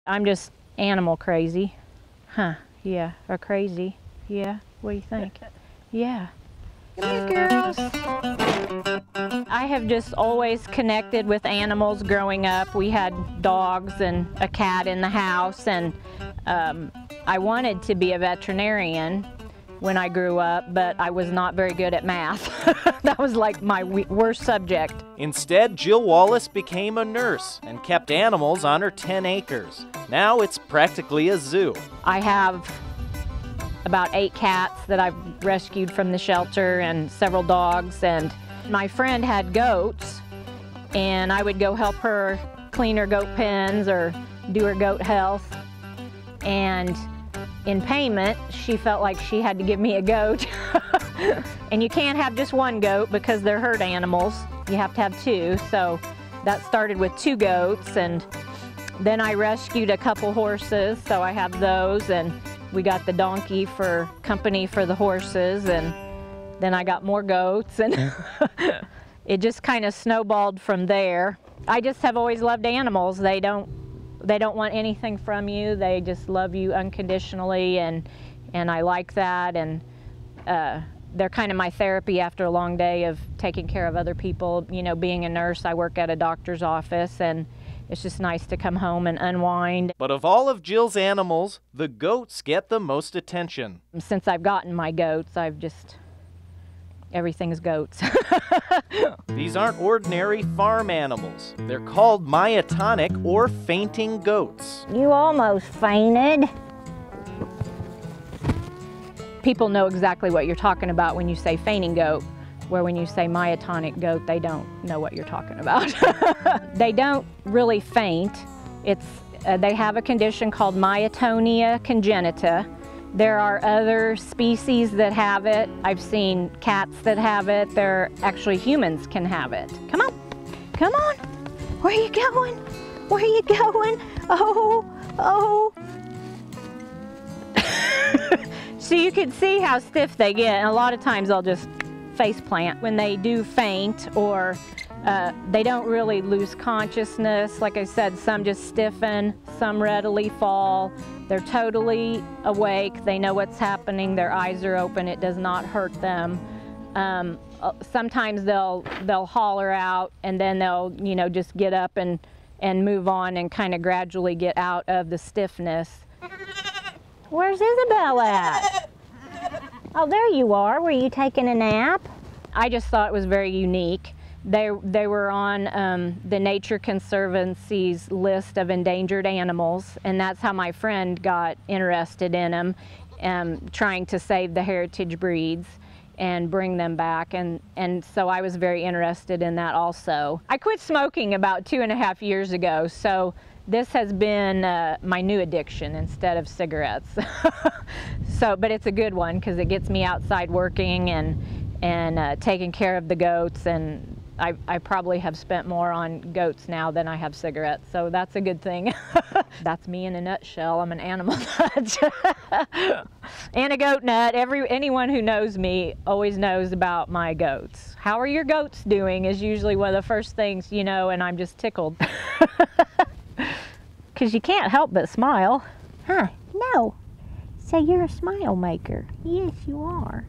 I'm just animal crazy. Huh, yeah, or crazy. Yeah, what do you think? Yeah. Come here, girls. I have just always connected with animals growing up. We had dogs and a cat in the house, and I wanted to be a veterinarian when I grew up, but I was not very good at math. That was like my worst subject. Instead, Jill Wallace became a nurse and kept animals on her 10 acres. Now it's practically a zoo. I have about 8 cats that I've rescued from the shelter and several dogs, and my friend had goats, and I would go help her clean her goat pens or do her goat health. And in payment, she felt like she had to give me a goat. And you can't have just one goat because they're herd animals. You have to have 2. So that started with 2 goats, and then I rescued a couple horses, so I have those, and we got the donkey for company for the horses, and then I got more goats, and it just kind of snowballed from there. I just have always loved animals. They don't want anything from you. They just love you unconditionally, and I like that, and they're kind of my therapy after a long day of taking care of other people. You know, being a nurse, I work at a doctor's office, and it's just nice to come home and unwind. But of all of Jill's animals, the goats get the most attention. Since I've gotten my goats, everything's goats. These aren't ordinary farm animals. They're called myotonic or fainting goats. You almost fainted. People know exactly what you're talking about when you say fainting goat, where when you say myotonic goat, they don't know what you're talking about. They don't really faint. They have a condition called myotonia congenita. There are other species that have it. I've seen cats that have it. Actually, humans can have it. Come on, come on. Where are you going? Where are you going? Oh. So you can see how stiff they get, and a lot of times they'll just face plant. When they do faint, or they don't really lose consciousness. Like I said, some just stiffen, some readily fall. They're totally awake. They know what's happening. Their eyes are open. It does not hurt them. Sometimes they'll holler out, and then they'll just get up and move on and kind of gradually get out of the stiffness. Where's Isabel at? Oh, there you are. Were you taking a nap? I just thought it was very unique. They were on the Nature Conservancy's list of endangered animals, and that's how my friend got interested in them, trying to save the heritage breeds and bring them back, and so I was very interested in that also. I quit smoking about 2.5 years ago, so this has been my new addiction instead of cigarettes. But it's a good one because it gets me outside working and taking care of the goats, and I probably have spent more on goats now than I have cigarettes, so that's a good thing. That's me in a nutshell. I'm an animal nut and a goat nut. Anyone who knows me always knows about my goats. How are your goats doing is usually one of the first things, and I'm just tickled. Because you can't help but smile. Huh, no. So you're a smile maker. Yes, you are.